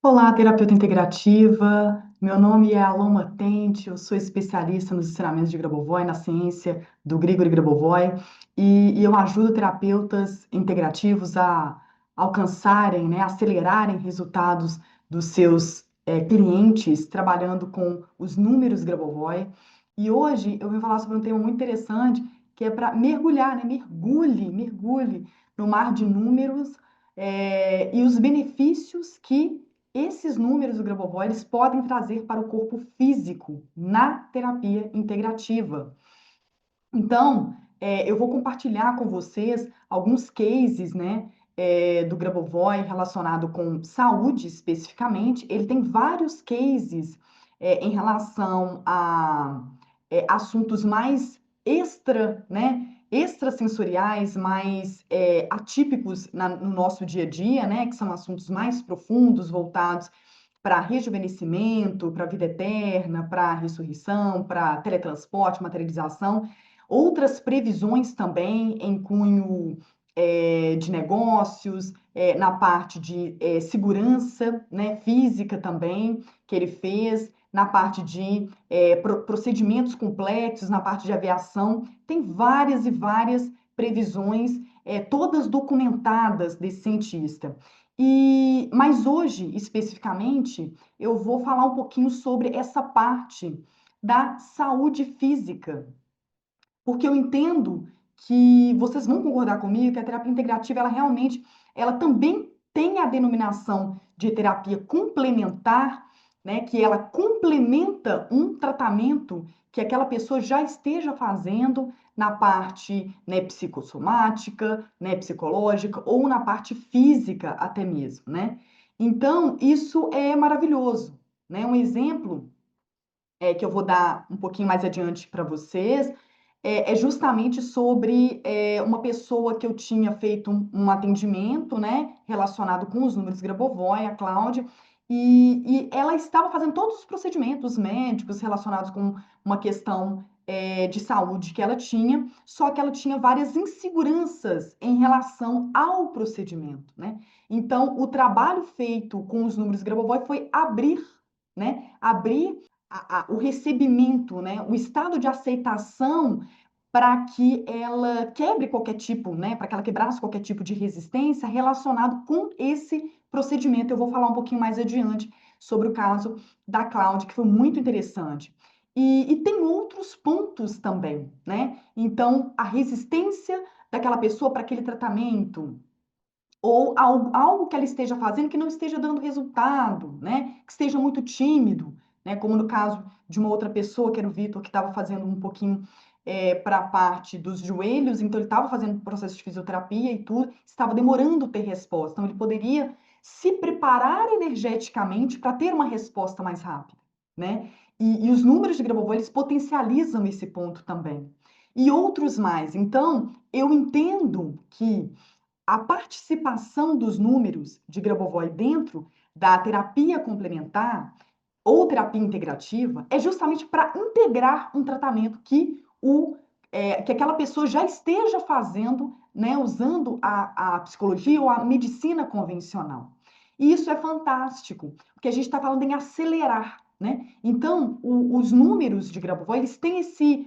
Olá, terapeuta integrativa. Meu nome é Aloma Tente, eu sou especialista nos ensinamentos de Grabovoi, na ciência do Grigori Grabovoi, e eu ajudo terapeutas integrativos a alcançarem, né, acelerarem resultados dos seus clientes, trabalhando com os números Grabovoi. E hoje eu vim falar sobre um tema muito interessante, que é para mergulhar, né, mergulhe no mar de números, e os benefícios que esses números do Grabovoi eles podem trazer para o corpo físico na terapia integrativa. Então, eu vou compartilhar com vocês alguns cases, né, do Grabovoi relacionado com saúde especificamente. Ele tem vários cases em relação a assuntos mais né, extrasensoriais, mais atípicos no nosso dia a dia, né, que são assuntos mais profundos, voltados para rejuvenescimento, para vida eterna, para ressurreição, para teletransporte, materialização. Outras previsões também em cunho de negócios, na parte de segurança, né, física também, que ele fez, na parte de procedimentos complexos, na parte de aviação. Tem várias e várias previsões, todas documentadas desse cientista. Mas hoje, especificamente, eu vou falar um pouquinho sobre essa parte da saúde física, porque eu entendo que vocês vão concordar comigo que a terapia integrativa, ela realmente, ela também tem a denominação de terapia complementar, né, que ela complementa um tratamento que aquela pessoa já esteja fazendo na parte, né, psicossomática, né, psicológica ou na parte física até mesmo, né? Então, isso é maravilhoso, né? Um exemplo que eu vou dar um pouquinho mais adiante para vocês, é justamente sobre uma pessoa que eu tinha feito um atendimento, né, relacionado com os números Grabovoi, a Cláudia, e ela estava fazendo todos os procedimentos médicos relacionados com uma questão de saúde que ela tinha, só que ela tinha várias inseguranças em relação ao procedimento, né? Então, o trabalho feito com os números Grabovoi foi abrir o recebimento, né, o estado de aceitação para que ela quebre qualquer tipo, né, para que ela quebrasse qualquer tipo de resistência relacionado com esse procedimento. Eu vou falar um pouquinho mais adiante sobre o caso da Cláudia, que foi muito interessante. E tem outros pontos também, né? Então, a resistência daquela pessoa para aquele tratamento, ou algo que ela esteja fazendo que não esteja dando resultado, né? Que esteja muito tímido, né? Como no caso de uma outra pessoa, que era o Vitor, que estava fazendo um pouquinho para a parte dos joelhos, então ele estava fazendo processo de fisioterapia e tudo, estava demorando ter resposta. Então ele poderia se preparar energeticamente para ter uma resposta mais rápida, né? E os números de Grabovoi, eles potencializam esse ponto também. E outros mais. Então, eu entendo que a participação dos números de Grabovoi dentro da terapia complementar ou terapia integrativa é justamente para integrar um tratamento que aquela pessoa já esteja fazendo, né, usando a psicologia ou a medicina convencional. E isso é fantástico, porque a gente está falando em acelerar, né? Então, os números de Grabovoi, eles têm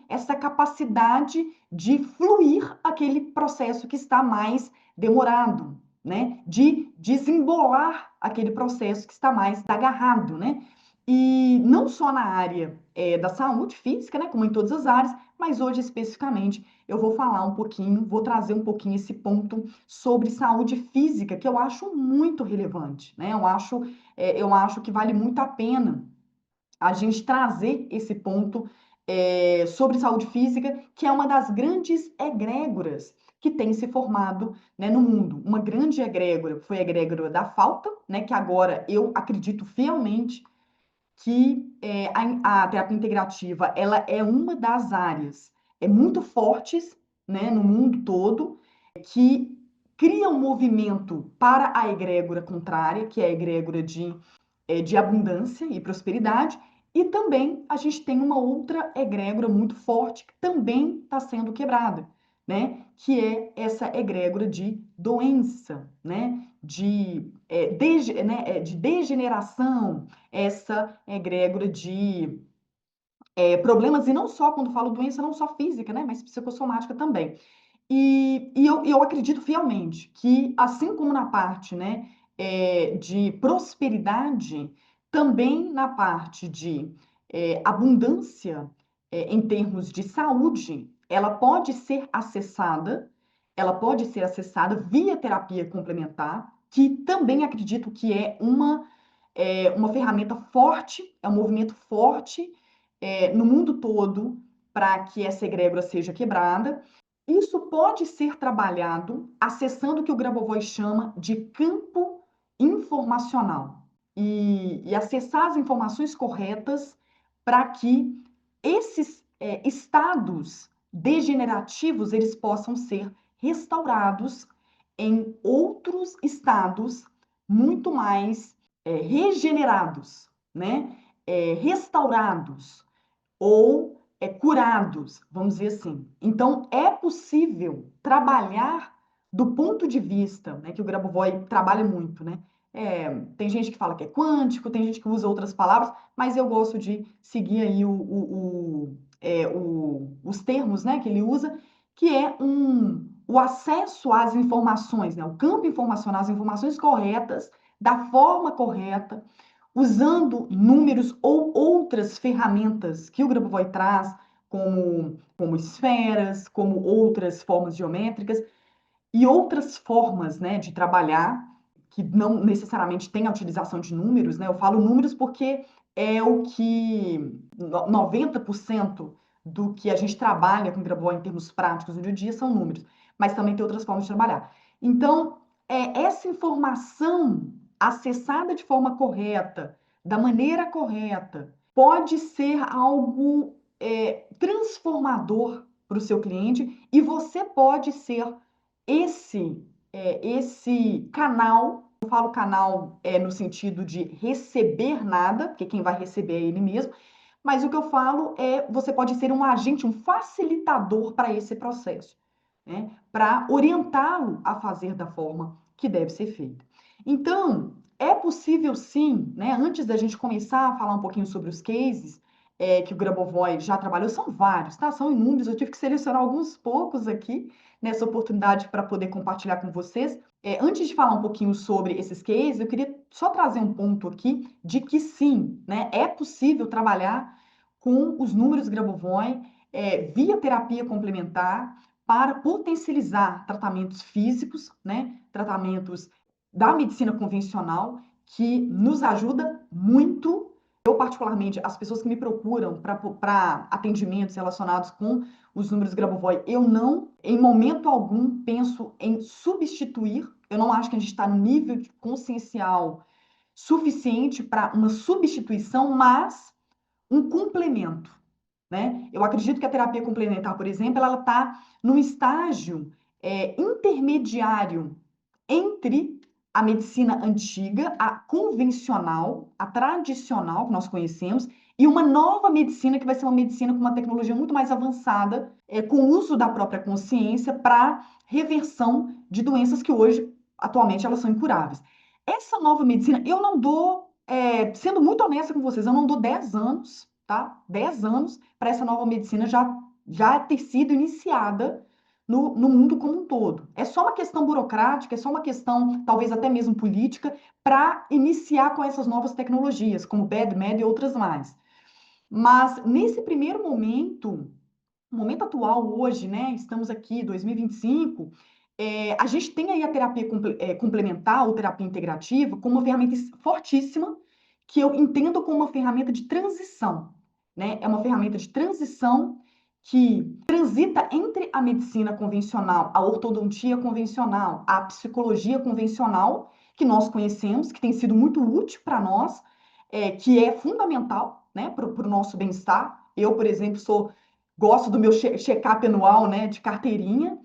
essa capacidade de fluir aquele processo que está mais demorado, né? De desembolar aquele processo que está mais agarrado, né? E não só na área da saúde física, né? Como em todas as áreas, mas hoje especificamente eu vou falar um pouquinho, vou trazer um pouquinho esse ponto sobre saúde física, que eu acho muito relevante, né? Eu acho que vale muito a pena a gente trazer esse ponto sobre saúde física, que é uma das grandes egrégoras que tem se formado, né, no mundo. Uma grande egrégora foi a egrégora da falta, né, que agora eu acredito fielmente que a terapia integrativa ela é uma das áreas muito fortes, né, no mundo todo, que cria um movimento para a egrégora contrária, que é a egrégora de abundância e prosperidade, e também a gente tem uma outra egrégora muito forte que também está sendo quebrada, né? Que é essa egrégora de doença, né? De de degeneração, essa egrégora de problemas, e não só, quando falo doença, não só física, né, mas psicossomática também. E eu acredito fielmente que, assim como na parte, né, de prosperidade, também na parte de abundância, em termos de saúde, ela pode ser acessada via terapia complementar, que também acredito que uma ferramenta forte, é um movimento forte no mundo todo para que essa egrégora seja quebrada. Isso pode ser trabalhado acessando o que o Grabovoi chama de campo informacional e acessar as informações corretas para que esses estados degenerativos eles possam ser restaurados em outros estados muito mais regenerados, né? Restaurados ou curados, vamos dizer assim. Então, é possível trabalhar do ponto de vista, né, que o Grabovoi trabalha muito, né? Tem gente que fala que é quântico, tem gente que usa outras palavras, mas eu gosto de seguir aí os termos, né, que ele usa, que é o acesso às informações, né, o campo informacional, as informações corretas, da forma correta, usando números ou outras ferramentas que o Grabovoi traz, como esferas, como outras formas geométricas e outras formas, né, de trabalhar, que não necessariamente tem a utilização de números, né? Eu falo números porque é o que 90% do que a gente trabalha com o Grabovoi em termos práticos no dia a dia são números, mas também tem outras formas de trabalhar. Então, essa informação acessada de forma correta, da maneira correta, pode ser algo transformador para o seu cliente e você pode ser esse canal. Eu falo canal no sentido de receber nada, porque quem vai receber é ele mesmo, mas o que eu falo é você pode ser um agente, um facilitador para esse processo, né? Para orientá-lo a fazer da forma que deve ser feita. Então, é possível sim, né? Antes da gente começar a falar um pouquinho sobre os cases que o Grabovoi já trabalhou, são vários, tá? São inúmeros, eu tive que selecionar alguns poucos aqui nessa oportunidade para poder compartilhar com vocês. Antes de falar um pouquinho sobre esses cases, eu queria só trazer um ponto aqui de que sim, né? É possível trabalhar com os números Grabovoi via terapia complementar para potencializar tratamentos físicos, né? Tratamentos da medicina convencional, que nos ajuda muito. Eu, particularmente, as pessoas que me procuram para atendimentos relacionados com os números Grabovoi, eu não, em momento algum, penso em substituir. Eu não acho que a gente está no nível consciencial suficiente para uma substituição, mas um complemento, né? Eu acredito que a terapia complementar, por exemplo, ela está num estágio intermediário entre a medicina antiga, a convencional, a tradicional que nós conhecemos, e uma nova medicina que vai ser uma medicina com uma tecnologia muito mais avançada, com o uso da própria consciência para reversão de doenças que hoje, atualmente, elas são incuráveis. Essa nova medicina, eu não dou, sendo muito honesta com vocês, eu não dou 10 anos, tá? 10 anos para essa nova medicina já ter sido iniciada no mundo como um todo. É só uma questão burocrática, é só uma questão, talvez até mesmo política, para iniciar com essas novas tecnologias, como o BED, MED e outras mais. Mas nesse primeiro momento, no momento atual, hoje, né, estamos aqui, 2025, a gente tem aí a terapia complementar ou terapia integrativa como uma ferramenta fortíssima, que eu entendo como uma ferramenta de transição, né? É uma ferramenta de transição que transita entre a medicina convencional, a ortodontia convencional, a psicologia convencional, que nós conhecemos, que tem sido muito útil para nós, que é fundamental, né, para o nosso bem-estar. Eu, por exemplo, gosto do meu check-up anual, né, de carteirinha,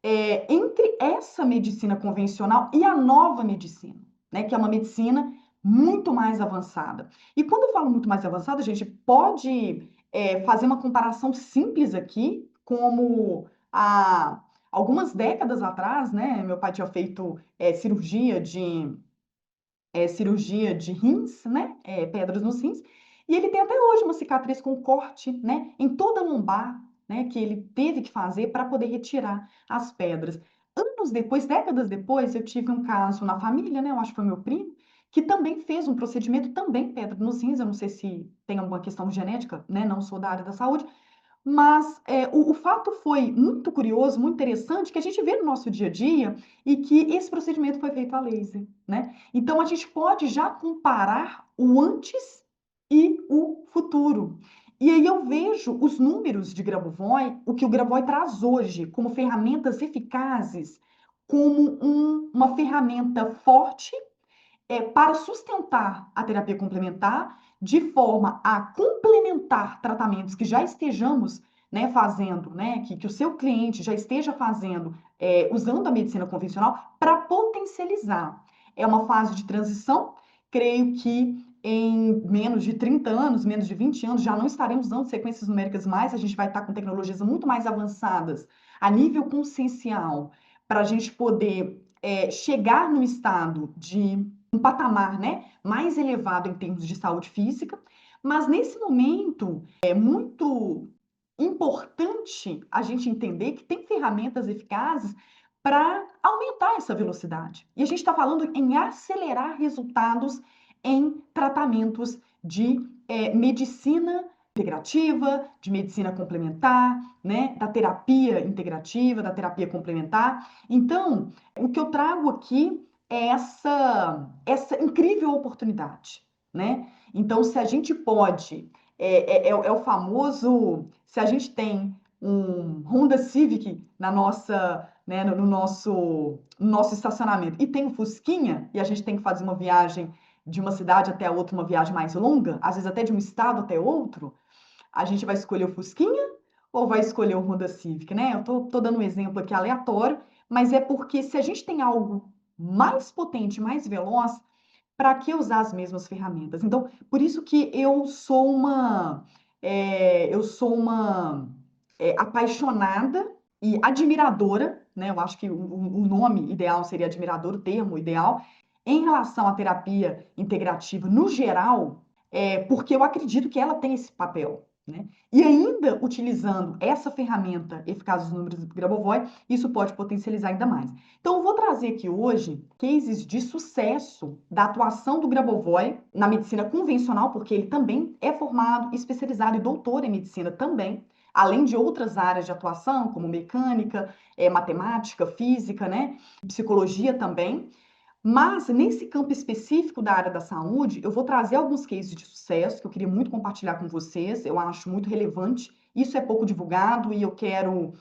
entre essa medicina convencional e a nova medicina, né, que é uma medicina muito mais avançada. E quando eu falo muito mais avançada, a gente pode fazer uma comparação simples aqui, como há algumas décadas atrás, né, meu pai tinha feito cirurgia cirurgia de rins, né? Pedras nos rins. E ele tem até hoje uma cicatriz com corte, né? Em toda a lombar, né? Que ele teve que fazer para poder retirar as pedras. Anos depois, décadas depois, eu tive um caso na família, né? Eu acho que foi meu primo, que também fez um procedimento, também pedra nos rins. Eu não sei se tem alguma questão genética, né? Não sou da área da saúde, mas o fato foi muito curioso, muito interessante, que a gente vê no nosso dia a dia e que esse procedimento foi feito a laser, né? Então a gente pode já comparar o antes e o futuro. E aí eu vejo os números de Grabovoi, o que o Grabovoi traz hoje como ferramentas eficazes, como uma ferramenta forte para sustentar a terapia complementar, de forma a complementar tratamentos que já estejamos, né, fazendo, né, que o seu cliente já esteja fazendo, usando a medicina convencional, para potencializar. É uma fase de transição, creio que em menos de 30 anos, menos de 20 anos, já não estaremos usando sequências numéricas mais, a gente vai estar com tecnologias muito mais avançadas a nível consciencial, para a gente poder chegar no estado de um patamar, né, mais elevado em termos de saúde física, mas nesse momento é muito importante a gente entender que tem ferramentas eficazes para aumentar essa velocidade. E a gente está falando em acelerar resultados em tratamentos de medicina integrativa, de medicina complementar, né, da terapia integrativa, da terapia complementar. Então, o que eu trago aqui é essa incrível oportunidade, né? Então, se a gente pode, é o famoso, se a gente tem um Honda Civic na nossa, né, no nosso estacionamento e tem um Fusquinha e a gente tem que fazer uma viagem de uma cidade até a outra, uma viagem mais longa, às vezes até de um estado até outro, a gente vai escolher o Fusquinha ou vai escolher o Honda Civic, né? Eu tô dando um exemplo aqui aleatório, mas é porque se a gente tem algo mais potente, mais veloz, para que usar as mesmas ferramentas? Então, por isso que eu sou uma apaixonada e admiradora, né? Eu acho que o nome ideal seria admirador, o termo ideal, em relação à terapia integrativa no geral, porque eu acredito que ela tem esse papel, né? E ainda utilizando essa ferramenta eficaz dos números do Grabovoi, isso pode potencializar ainda mais. Então, eu vou trazer aqui hoje cases de sucesso da atuação do Grabovoi na medicina convencional, porque ele também é formado, especializado e doutor em medicina também, além de outras áreas de atuação, como mecânica, matemática, física, né? Psicologia também. Mas nesse campo específico da área da saúde, eu vou trazer alguns cases de sucesso que eu queria muito compartilhar com vocês, eu acho muito relevante. Isso é pouco divulgado e eu quero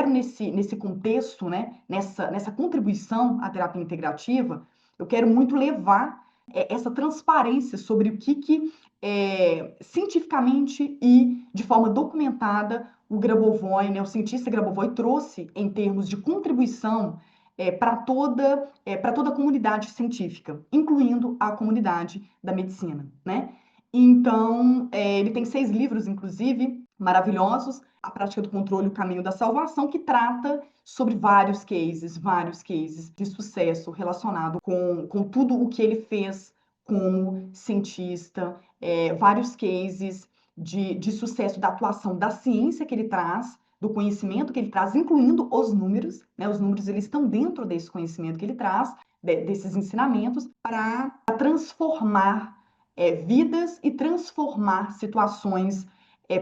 nesse contexto, né, nessa contribuição à terapia integrativa, eu quero muito levar essa transparência sobre o que cientificamente e de forma documentada o Grabovoi, né, o cientista Grabovoi trouxe em termos de contribuição para toda a comunidade científica, incluindo a comunidade da medicina, né? Então, ele tem 6 livros, inclusive, maravilhosos, A Prática do Controle, O Caminho da Salvação, que trata sobre vários cases de sucesso relacionado com tudo o que ele fez como cientista, vários cases de sucesso da atuação da ciência que ele traz, do conhecimento que ele traz, incluindo os números, né? Os números eles estão dentro desse conhecimento que ele traz, desses ensinamentos, para transformar vidas e transformar situações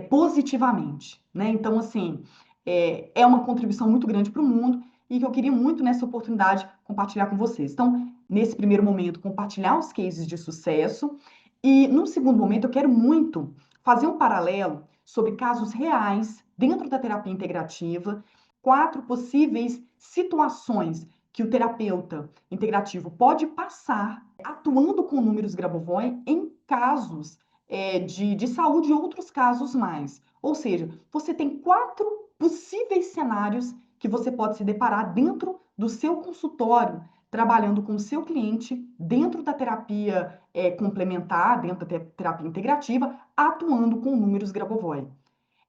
positivamente, né? Então, assim, é uma contribuição muito grande para o mundo e que eu queria muito nessa oportunidade compartilhar com vocês. Então, nesse primeiro momento, compartilhar os cases de sucesso e, num segundo momento, eu quero muito fazer um paralelo sobre casos reais dentro da terapia integrativa, 4 possíveis situações que o terapeuta integrativo pode passar atuando com números Grabovoi em casos de saúde e outros casos mais. Ou seja, você tem 4 possíveis cenários que você pode se deparar dentro do seu consultório, trabalhando com o seu cliente, dentro da terapia complementar, dentro da terapia integrativa, atuando com números Grabovoi.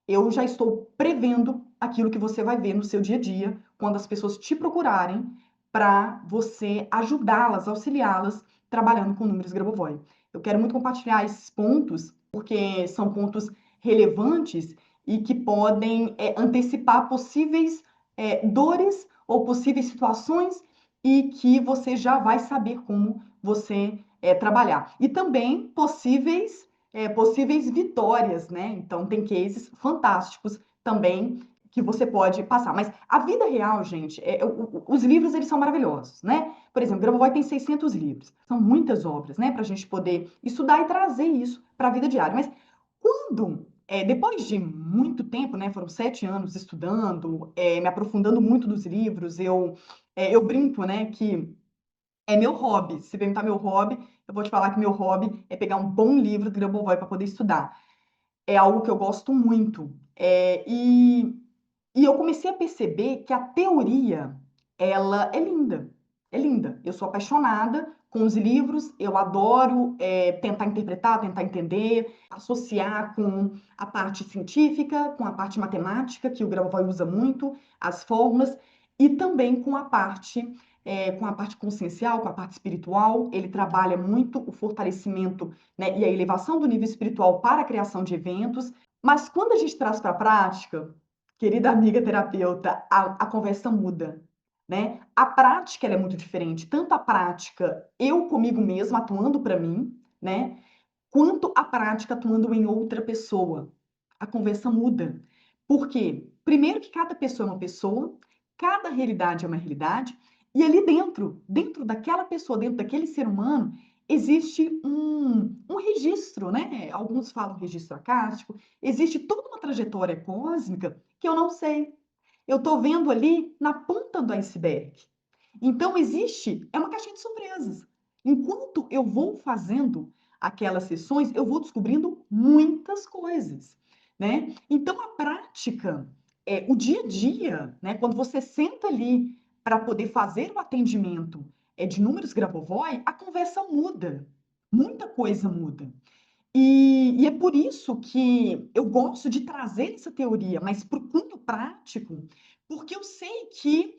Eu já estou prevendo aquilo que você vai ver no seu dia a dia, quando as pessoas te procurarem para você ajudá-las, auxiliá-las trabalhando com números Grabovoi. Eu quero muito compartilhar esses pontos, porque são pontos relevantes e que podem antecipar possíveis dores ou possíveis situações e que você já vai saber como você trabalhar. E também possíveis vitórias, né? Então, tem cases fantásticos também que você pode passar. Mas a vida real, gente, os livros, eles são maravilhosos, né? Por exemplo, Grabovoi tem 600 livros. São muitas obras, né? Para a gente poder estudar e trazer isso para a vida diária. Mas quando, depois de muito tempo, né? Foram 7 anos estudando, me aprofundando muito nos livros, eu brinco, né? Que é meu hobby. Se perguntar meu hobby, eu vou te falar que meu hobby é pegar um bom livro do Grabovoi para poder estudar. É algo que eu gosto muito. E eu comecei a perceber que a teoria, ela é linda. É linda. Eu sou apaixonada com os livros, eu adoro tentar interpretar, tentar entender, associar com a parte científica, com a parte matemática, que o Grabovoi usa muito, as fórmulas, e também com a parte consciencial, com a parte espiritual. Ele trabalha muito o fortalecimento, né, e a elevação do nível espiritual para a criação de eventos. Mas quando a gente traz para a prática, querida amiga terapeuta, a conversa muda, né? A prática ela é muito diferente, tanto a prática eu comigo mesma atuando para mim, né? Quanto a prática atuando em outra pessoa. A conversa muda. Por quê? Primeiro que cada pessoa é uma pessoa, cada realidade é uma realidade, e ali dentro daquela pessoa, dentro daquele ser humano, existe um registro, né? Alguns falam registro acástico, existe toda uma trajetória cósmica que eu não sei. Eu estou vendo ali na ponta do iceberg. Então, é uma caixinha de surpresas. Enquanto eu vou fazendo aquelas sessões, eu vou descobrindo muitas coisas, né? Então, a prática, o dia a dia, né? Quando você senta ali para poder fazer o atendimento de números Grabovoi, a conversa muda. Muita coisa muda. E é por isso que eu gosto de trazer essa teoria, mas para o cunho prático, porque eu sei que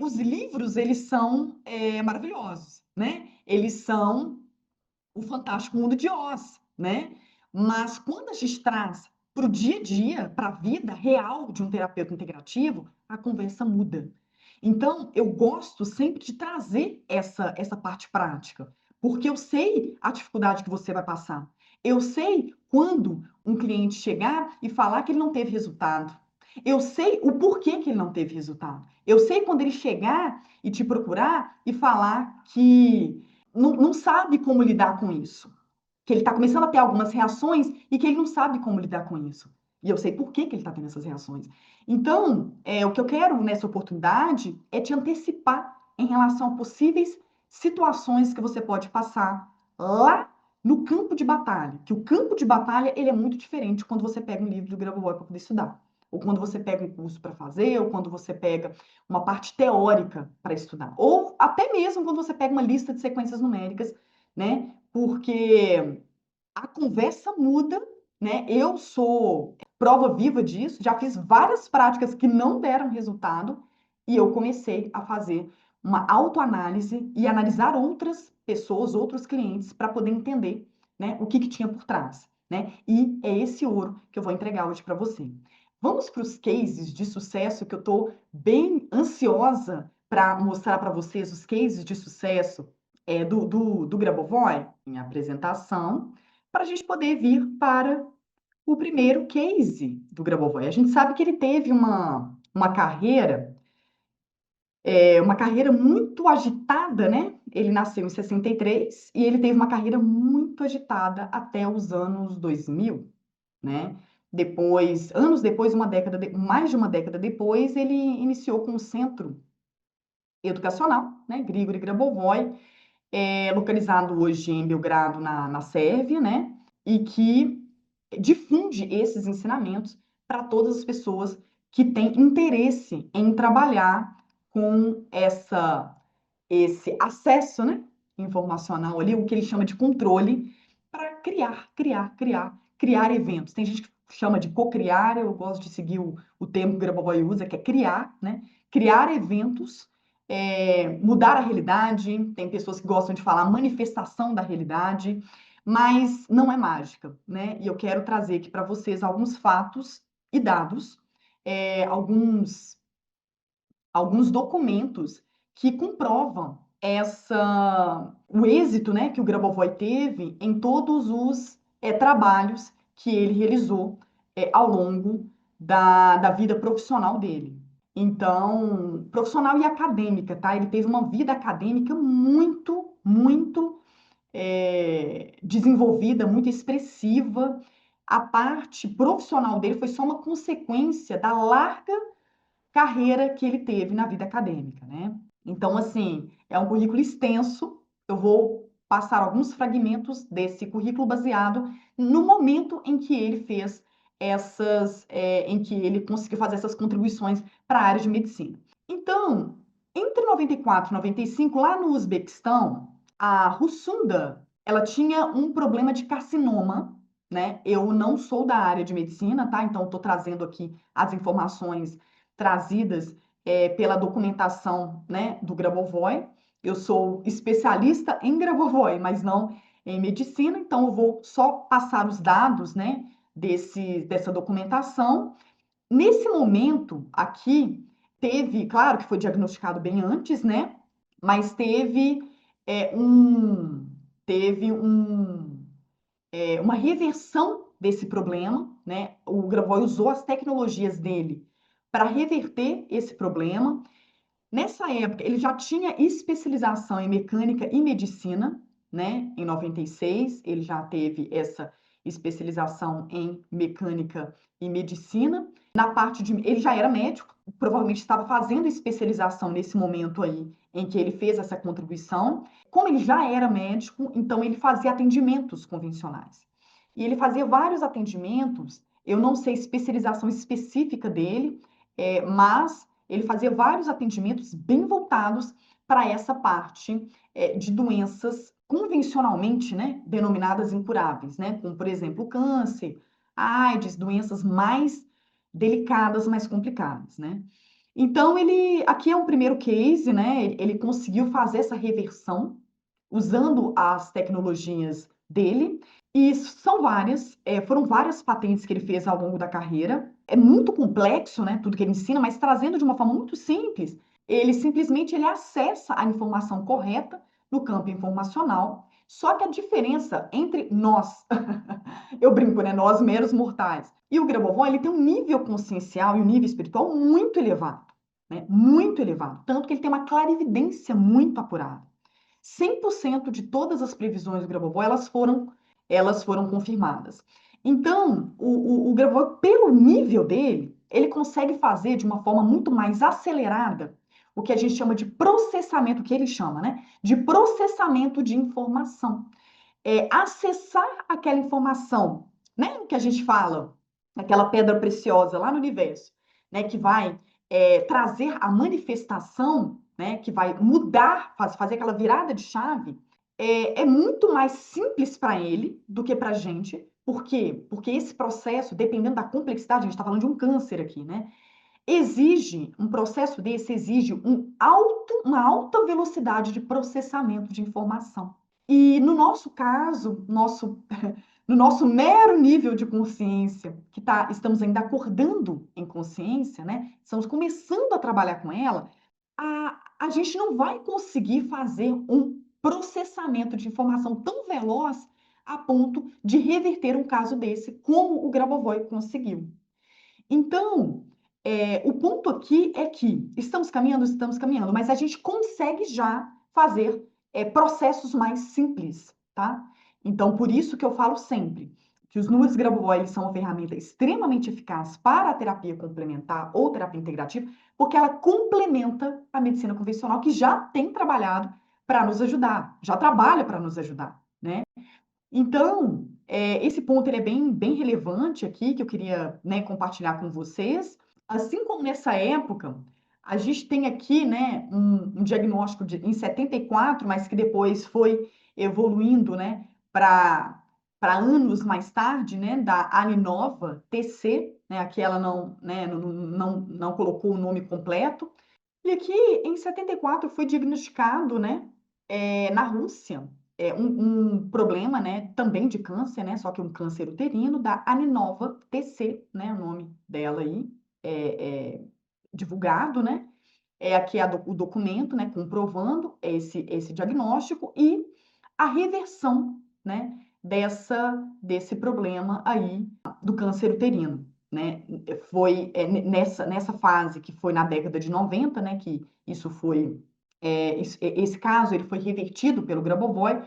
os livros, eles são maravilhosos, né? Eles são o fantástico mundo de Oz, né? Mas quando a gente traz para o dia a dia, para a vida real de um terapeuta integrativo, a conversa muda. Então, eu gosto sempre de trazer essa parte prática, porque eu sei a dificuldade que você vai passar. Eu sei quando um cliente chegar e falar que ele não teve resultado. Eu sei o porquê que ele não teve resultado. Eu sei quando ele chegar e te procurar e falar que não sabe como lidar com isso. Que ele está começando a ter algumas reações e que ele não sabe como lidar com isso. E eu sei por que ele está tendo essas reações. Então, o que eu quero nessa oportunidade é te antecipar em relação a possíveis situações que você pode passar lá no campo de batalha. Que o campo de batalha ele é muito diferente quando você pega um livro do Grabovoi para poder estudar. Ou quando você pega um curso para fazer, ou quando você pega uma parte teórica para estudar. Ou até mesmo quando você pega uma lista de sequências numéricas, né? Porque a conversa muda, né? Eu sou prova viva disso, já fiz várias práticas que não deram resultado e eu comecei a fazer uma autoanálise e analisar outras pessoas, outros clientes, para poder entender, né, o que tinha por trás, né? E é esse ouro que eu vou entregar hoje para você. Vamos para os cases de sucesso que eu estou bem ansiosa para mostrar para vocês os cases de sucesso do Grabovoi em apresentação, para a gente poder vir para o primeiro case do Grabovoi. A gente sabe que ele teve uma carreira muito agitada, né? Ele nasceu em 63 e ele teve uma carreira muito agitada até os anos 2000, né? Depois, anos depois, mais de uma década depois, ele iniciou com o Centro Educacional, né? Grigori Grabovoi, localizado hoje em Belgrado, na Sérvia, né? E que difunde esses ensinamentos para todas as pessoas que têm interesse em trabalhar com esse acesso, né, informacional ali, o que ele chama de controle, para criar eventos. Tem gente que chama de co-criar, eu gosto de seguir o termo que o Grabovoi usa, que é criar, né? Criar eventos mudar a realidade, tem pessoas que gostam de falar manifestação da realidade, mas não é mágica, né? E eu quero trazer aqui para vocês alguns fatos e dados, alguns documentos que comprovam o êxito, né, que o Grabovoi teve em todos os trabalhos que ele realizou ao longo da vida profissional dele. Então, profissional e acadêmica, tá? Ele teve uma vida acadêmica muito desenvolvida, muito expressiva. A parte profissional dele foi só uma consequência da larga carreira que ele teve na vida acadêmica, né? Então, assim, é um currículo extenso. Eu vou passar alguns fragmentos desse currículo baseado no momento em que ele fez em que ele conseguiu fazer essas contribuições para a área de medicina. Então, entre 94 e 95, lá no Uzbequistão, a Russunda, ela tinha um problema de carcinoma, né? Eu não sou da área de medicina, tá? Então, estou trazendo aqui as informações trazidas pela documentação, né, do Grabovoi. Eu sou especialista em Grabovoi, mas não em medicina, então eu vou só passar os dados, né, dessa documentação. Nesse momento aqui, claro que foi diagnosticado bem antes, né, mas é, um, teve uma reversão desse problema, né? O Grabovoi usou as tecnologias dele para reverter esse problema. Nessa época, ele já tinha especialização em mecânica e medicina, né? Em 96, ele já teve essa especialização em mecânica e medicina. Ele já era médico, provavelmente estava fazendo especialização nesse momento aí em que ele fez essa contribuição. Como ele já era médico, então ele fazia atendimentos convencionais. E ele fazia vários atendimentos, eu não sei a especialização específica dele, mas ele fazia vários atendimentos bem voltados para essa parte de doenças convencionalmente, né, denominadas incuráveis, né, como, por exemplo, o câncer, a AIDS, doenças mais delicadas, mais complicadas, né. Então, aqui é um primeiro case, né, ele conseguiu fazer essa reversão usando as tecnologias dele, e foram várias patentes que ele fez ao longo da carreira. É muito complexo, né, tudo que ele ensina, mas trazendo de uma forma muito simples, ele acessa a informação correta no campo informacional. Só que a diferença entre nós, eu brinco, né, nós meros mortais, e o Grabovoi, ele tem um nível consciencial e um nível espiritual muito elevado, né, muito elevado, tanto que ele tem uma clarividência muito apurada. 100% de todas as previsões do Grabovoi, elas foram confirmadas. Então, o Grabovoi, pelo nível dele, ele consegue fazer de uma forma muito mais acelerada o que a gente chama de processamento, o que ele chama, né? De processamento de informação. Acessar aquela informação, né? Que a gente fala, aquela pedra preciosa lá no universo, né? Que vai trazer a manifestação, né? Que vai mudar, fazer aquela virada de chave, é muito mais simples para ele do que para a gente. Por quê? Porque esse processo, dependendo da complexidade, a gente está falando de um câncer aqui, né? Um processo desse exige uma alta velocidade de processamento de informação. E no nosso caso, no nosso mero nível de consciência, estamos ainda acordando em consciência, né? Estamos começando a trabalhar com ela, a gente não vai conseguir fazer um processamento de informação tão veloz a ponto de reverter um caso desse, como o Grabovoi conseguiu. Então, o ponto aqui é que estamos caminhando, mas a gente consegue já fazer processos mais simples, tá? Então, por isso que eu falo sempre que os números Grabovoi são uma ferramenta extremamente eficaz para a terapia complementar ou terapia integrativa, porque ela complementa a medicina convencional, que já tem trabalhado para nos ajudar, já trabalha para nos ajudar, né? Então, esse ponto ele é bem relevante aqui, que eu queria, né, compartilhar com vocês. Assim como nessa época, a gente tem aqui, né, um diagnóstico em 74, mas que depois foi evoluindo, né, para anos mais tarde, né, da Aninova TC, né, aqui ela não colocou o nome completo, E aqui, em 74, foi diagnosticado, né, na Rússia, um problema, né, também de câncer, né, só que um câncer uterino, da Aninova TC, né, o nome dela aí, é divulgado, né, aqui é o documento, né, comprovando esse diagnóstico e a reversão, né, desse problema aí do câncer uterino, né? Foi nessa fase que foi na década de 90, né, que isso foi esse caso ele foi revertido pelo Grabovoi.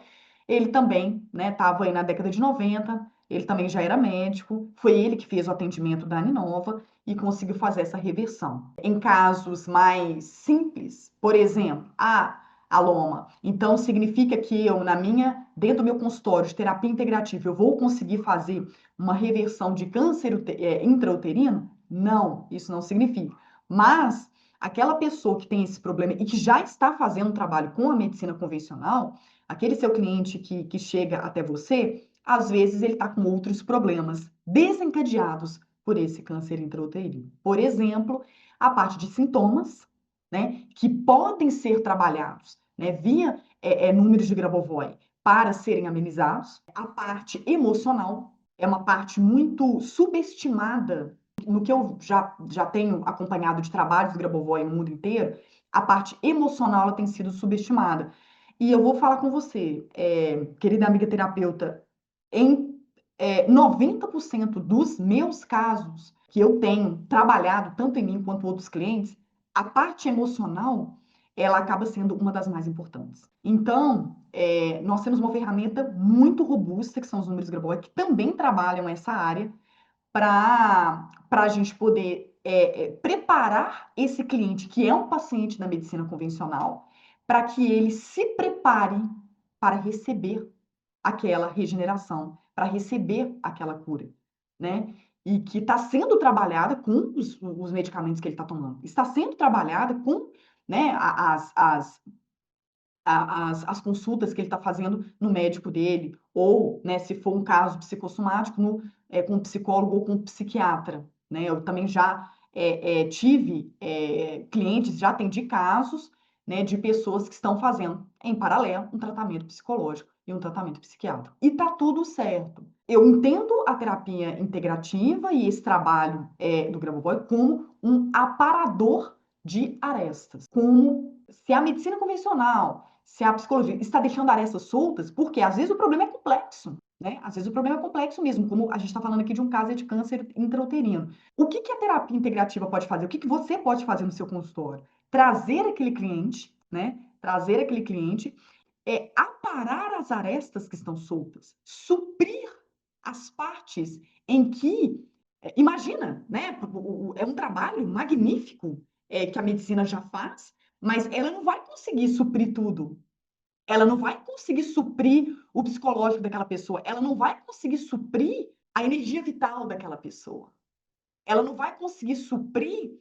Ele também, né, estava aí na década de 90, ele também já era médico, foi ele que fez o atendimento da Aninova e conseguiu fazer essa reversão. Em casos mais simples, por exemplo, a loma, então significa que eu, dentro do meu consultório de terapia integrativa, eu vou conseguir fazer uma reversão de câncer intrauterino? Não, isso não significa. Mas aquela pessoa que tem esse problema e que já está fazendo um trabalho com a medicina convencional, aquele seu cliente que chega até você, às vezes ele está com outros problemas desencadeados por esse câncer intrauterino. Por exemplo, a parte de sintomas, né, que podem ser trabalhados, né, via números de Grabovoi para serem amenizados. A parte emocional é uma parte muito subestimada no que eu já tenho acompanhado de trabalhos do Grabovoi no mundo inteiro. A parte emocional ela tem sido subestimada. E eu vou falar com você, querida amiga terapeuta, em 90% dos meus casos que eu tenho trabalhado, tanto em mim quanto outros clientes, a parte emocional, ela acaba sendo uma das mais importantes. Então, nós temos uma ferramenta muito robusta, que são os números Grabovoi, que também trabalham essa área, para a gente poder preparar esse cliente, que é um paciente da medicina convencional, para que ele se prepare para receber aquela regeneração, para receber aquela cura, né? E que está sendo trabalhada com os medicamentos que ele está tomando. Está sendo trabalhada com, né, as consultas que ele está fazendo no médico dele, ou, né, se for um caso psicossomático, com um psicólogo ou com um psiquiatra. Né? Eu também já tive clientes, já atendi casos, né, de pessoas que estão fazendo, em paralelo, um tratamento psicológico e um tratamento psiquiátrico. E tá tudo certo. Eu entendo a terapia integrativa e esse trabalho do Grabovoi como um aparador de arestas, como se a medicina convencional, se a psicologia está deixando arestas soltas, porque às vezes o problema é complexo, né? Às vezes o problema é complexo mesmo, como a gente está falando aqui de um caso de câncer intrauterino. O que a terapia integrativa pode fazer? O que você pode fazer no seu consultório? Trazer aquele cliente, né? Trazer aquele cliente, aparar as arestas que estão soltas, suprir as partes em que, imagina, né? É um trabalho magnífico que a medicina já faz, mas ela não vai conseguir suprir tudo. Ela não vai conseguir suprir o psicológico daquela pessoa. Ela não vai conseguir suprir a energia vital daquela pessoa. Ela não vai conseguir suprir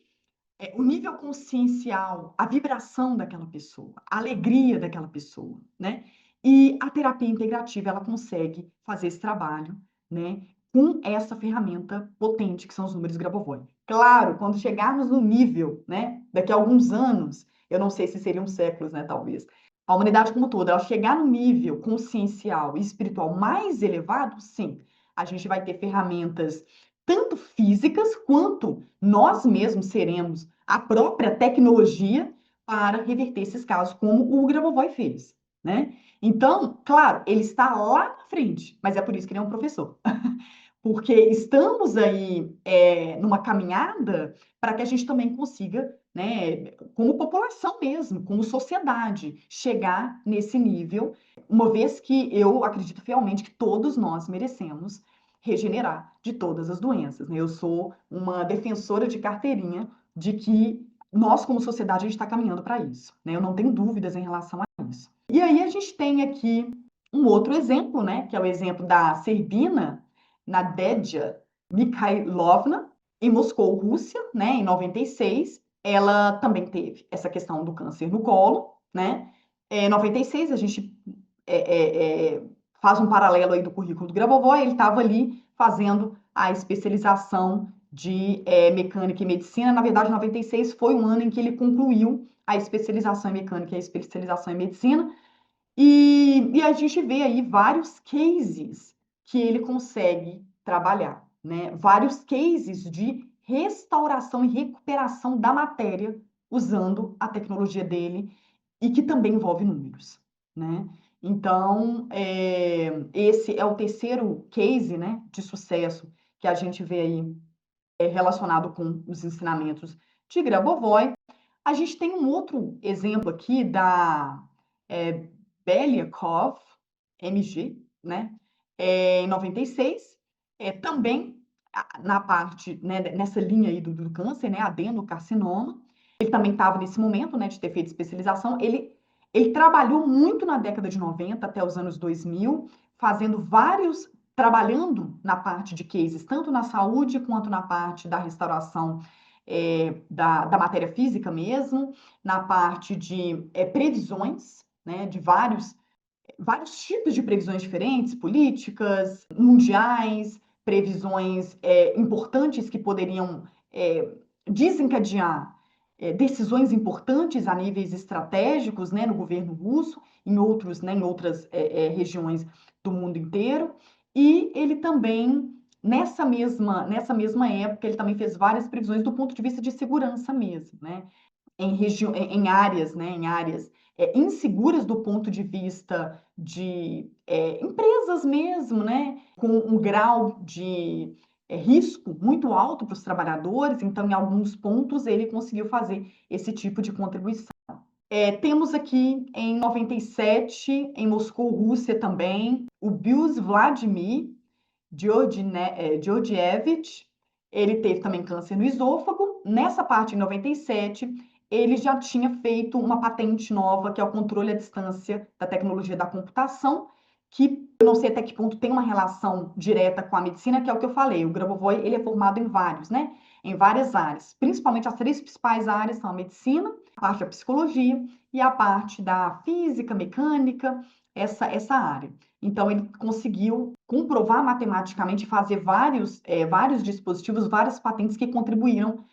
o nível consciencial, a vibração daquela pessoa, a alegria daquela pessoa, né? E a terapia integrativa, ela consegue fazer esse trabalho, né? Com essa ferramenta potente que são os números Grabovoi. Claro, quando chegarmos no nível, né? Daqui a alguns anos, eu não sei se seriam séculos, né? Talvez. A humanidade como toda, ela chegar no nível consciencial e espiritual mais elevado, sim, a gente vai ter ferramentas tanto físicas quanto nós mesmos seremos a própria tecnologia para reverter esses casos, como o Grabovoi fez, né? Então, claro, ele está lá na frente, mas é por isso que ele é um professor. Porque estamos aí numa caminhada para que a gente também consiga, né, como população mesmo, como sociedade, chegar nesse nível, uma vez que eu acredito fielmente que todos nós merecemos regenerar de todas as doenças. Né? Eu sou uma defensora de carteirinha de que nós, como sociedade, a gente está caminhando para isso. Né? Eu não tenho dúvidas em relação a isso. E aí a gente tem aqui um outro exemplo, né, que é o exemplo da Serbina Nadeja Mikhailovna, em Moscou, Rússia, né, em 96. Ela também teve essa questão do câncer no colo, né? Em 96, a gente faz um paralelo aí do currículo do Grabovoi, ele estava ali fazendo a especialização de mecânica e medicina. Na verdade, 96 foi o ano em que ele concluiu a especialização em mecânica e a especialização em medicina. E a gente vê aí vários cases que ele consegue trabalhar, né? Vários cases de restauração e recuperação da matéria usando a tecnologia dele e que também envolve números, né? Então, esse é o terceiro case, né, de sucesso que a gente vê aí relacionado com os ensinamentos de Grabovoi. A gente tem um outro exemplo aqui da é, Belyakov, MG, né? Em 96, também na parte, né, nessa linha aí do câncer, né, adenocarcinoma. Ele também estava nesse momento, né, de ter feito especialização. Ele trabalhou muito na década de 90 até os anos 2000, trabalhando na parte de cases, tanto na saúde quanto na parte da restauração da matéria física mesmo, na parte de previsões, né, de vários tipos de previsões diferentes, políticas, mundiais, previsões importantes que poderiam desencadear decisões importantes a níveis estratégicos, né, no governo russo, em outras regiões do mundo inteiro. E ele também, nessa mesma época, ele também fez várias previsões do ponto de vista de segurança mesmo, né? Em áreas, né, em áreas inseguras do ponto de vista de empresas mesmo, né, com um grau de risco muito alto para os trabalhadores. Então, em alguns pontos, ele conseguiu fazer esse tipo de contribuição. Temos aqui em 97, em Moscou, Rússia também, o Bius Vladimir Georgievich. Ele teve também câncer no esôfago. Nessa parte, em 97, ele já tinha feito uma patente nova, que é o controle à distância da tecnologia da computação, que eu não sei até que ponto tem uma relação direta com a medicina, que é o que eu falei. O Grabovoi, ele é formado em vários, né? Em várias áreas. Principalmente as três principais áreas são a medicina, a parte da psicologia e a parte da física, mecânica, essa área. Então, ele conseguiu comprovar matematicamente, fazer vários dispositivos, várias patentes que contribuíram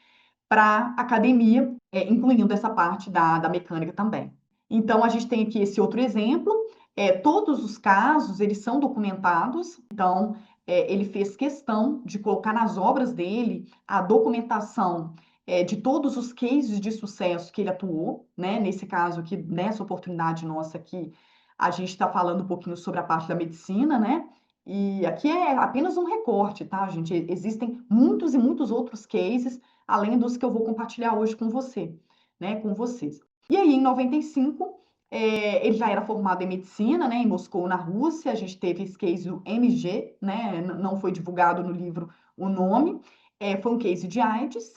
para a academia, incluindo essa parte da mecânica também. Então, a gente tem aqui esse outro exemplo. Todos os casos, eles são documentados. Então, ele fez questão de colocar nas obras dele a documentação de todos os cases de sucesso que ele atuou, né? Nesse caso aqui, nessa oportunidade nossa aqui, a gente está falando um pouquinho sobre a parte da medicina, né? E aqui é apenas um recorte, tá, gente? Existem muitos e muitos outros cases, além dos que eu vou compartilhar hoje com você, né? Com vocês. E aí, em 95, ele já era formado em medicina, né? Em Moscou, na Rússia. A gente teve esse case do MG, né? Não foi divulgado no livro o nome. Foi um case de AIDS.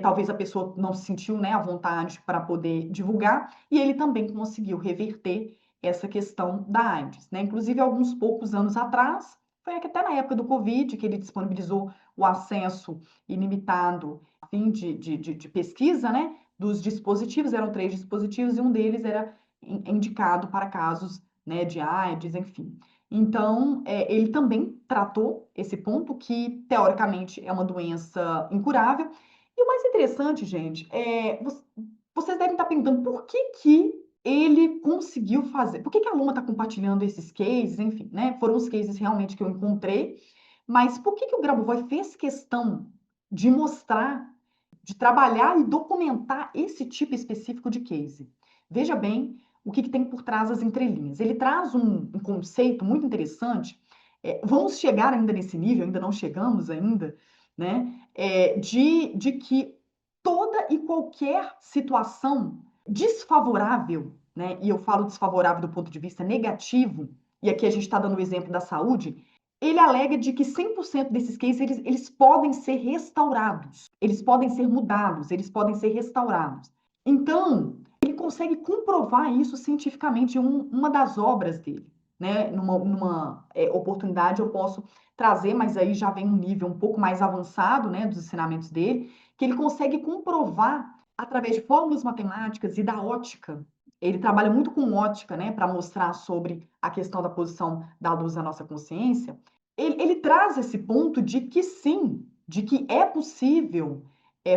Talvez a pessoa não se sentiu, né, à vontade para poder divulgar. E ele também conseguiu reverter essa questão da AIDS, né? Inclusive, alguns poucos anos atrás, foi até na época do Covid que ele disponibilizou o acesso ilimitado a fim de pesquisa, né? Dos dispositivos, eram 3 dispositivos, e um deles era indicado para casos, né, de AIDS, enfim. Então, ele também tratou esse ponto, que teoricamente é uma doença incurável. E o mais interessante, gente, vocês devem estar perguntando por que ele conseguiu fazer. Por que a Luma está compartilhando esses cases? Enfim, né? Foram os cases realmente que eu encontrei. Mas por que o Grabovoi fez questão de mostrar, de trabalhar e documentar esse tipo específico de case? Veja bem o que tem por trás das entrelinhas. Ele traz um conceito muito interessante. Vamos chegar ainda nesse nível, ainda não chegamos ainda, né? De que toda e qualquer situação desfavorável, né? E eu falo desfavorável do ponto de vista negativo, e aqui a gente está dando o exemplo da saúde. Ele alega de que 100% desses cases eles podem ser restaurados, eles podem ser mudados, eles podem ser restaurados. Então, ele consegue comprovar isso cientificamente em uma das obras dele, né? Numa oportunidade eu posso trazer, mas aí já vem um nível um pouco mais avançado, né, dos ensinamentos dele, que ele consegue comprovar através de fórmulas matemáticas e da ótica. Ele trabalha muito com ótica, né, para mostrar sobre a questão da posição da luz na nossa consciência. Ele traz esse ponto de que sim, de que é possível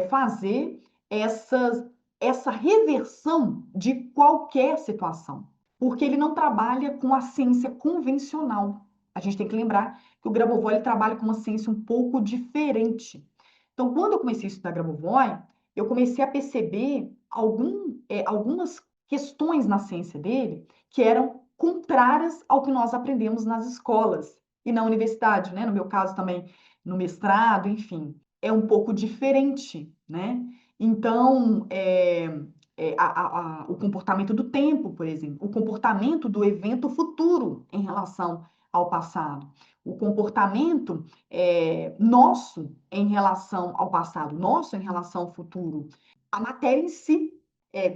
fazer essa reversão de qualquer situação, porque ele não trabalha com a ciência convencional. A gente tem que lembrar que o Grabovoi ele trabalha com uma ciência um pouco diferente. Então, quando eu comecei a estudar Grabovoi, eu comecei a perceber algumas questões na ciência dele que eram contrárias ao que nós aprendemos nas escolas e na universidade, né? No meu caso também, no mestrado, enfim, é um pouco diferente, né? Então, o comportamento do tempo, por exemplo, o comportamento do evento futuro em relação ao passado, o comportamento nosso em relação ao passado, nosso em relação ao futuro, a matéria em si,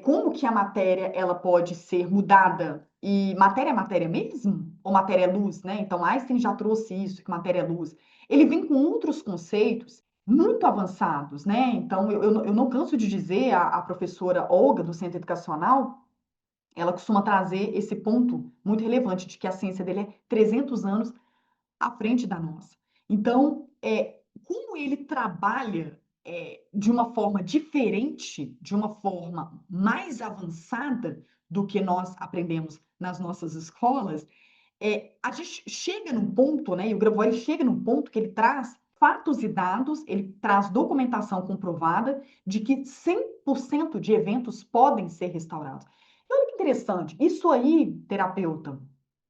como que a matéria ela pode ser mudada. E matéria é matéria mesmo? Ou matéria é luz, né? Então Einstein já trouxe isso, que matéria é luz. Ele vem com outros conceitos muito avançados, né? Então eu não canso de dizer, a professora Olga, do Centro Educacional, ela costuma trazer esse ponto muito relevante de que a ciência dele é 300 anos à frente da nossa. Então, como ele trabalha de uma forma diferente, de uma forma mais avançada do que nós aprendemos nas nossas escolas, a gente chega num ponto, né? E o Grabovoi chega num ponto que ele traz fatos e dados, ele traz documentação comprovada de que 100% de eventos podem ser restaurados. E olha que interessante, isso aí, terapeuta,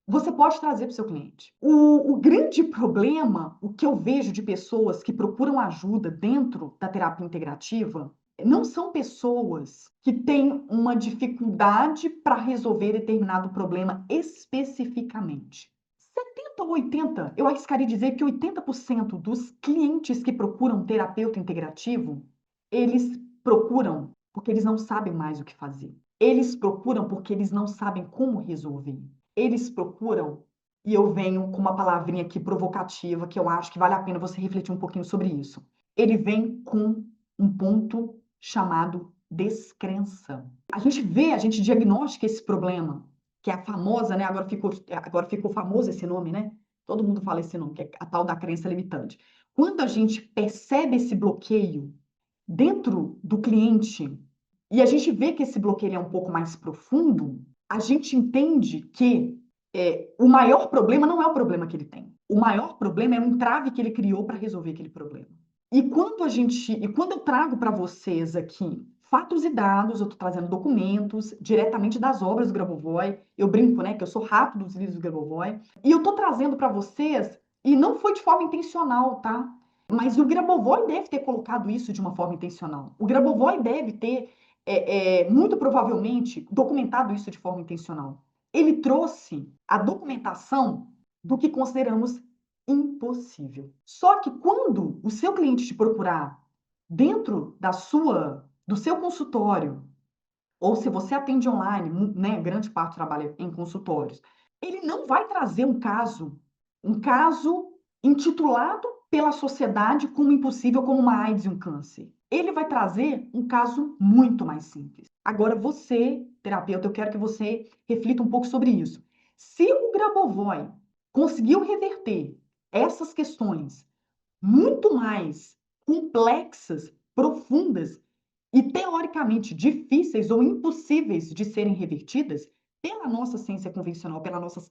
você pode trazer para o seu cliente. O grande problema, o que eu vejo de pessoas que procuram ajuda dentro da terapia integrativa, não são pessoas que têm uma dificuldade para resolver determinado problema especificamente. 70 ou 80, eu arriscaria dizer que 80% dos clientes que procuram terapeuta integrativo, eles procuram porque eles não sabem mais o que fazer. Eles procuram porque eles não sabem como resolver. Eles procuram, e eu venho com uma palavrinha aqui provocativa, que eu acho que vale a pena você refletir um pouquinho sobre isso. Ele vem com um ponto chamado descrença. A gente diagnostica esse problema, que é a famosa, né? Agora ficou famoso esse nome, né? Todo mundo fala esse nome, que é a tal da crença limitante. Quando a gente percebe esse bloqueio dentro do cliente e a gente vê que esse bloqueio é um pouco mais profundo, a gente entende que o maior problema não é o problema que ele tem. O maior problema é o entrave que ele criou para resolver aquele problema. E quando eu trago para vocês aqui fatos e dados, eu estou trazendo documentos diretamente das obras do Grabovoi. Eu brinco, né, que eu sou rato dos livros do Grabovoi. E eu estou trazendo para vocês, e não foi de forma intencional, tá? Mas o Grabovoi deve ter colocado isso de uma forma intencional. O Grabovoi deve ter, muito provavelmente, documentado isso de forma intencional. Ele trouxe a documentação do que consideramos impossível. Só que quando o seu cliente te procurar dentro do seu consultório, ou se você atende online, né, grande parte trabalha em consultórios, ele não vai trazer um caso intitulado pela sociedade como impossível, como uma AIDS e um câncer. Ele vai trazer um caso muito mais simples. Agora, você, terapeuta, eu quero que você reflita um pouco sobre isso. Se o Grabovoi conseguiu reverter essas questões muito mais complexas, profundas e teoricamente difíceis ou impossíveis de serem revertidas pela nossa ciência convencional, pela nossa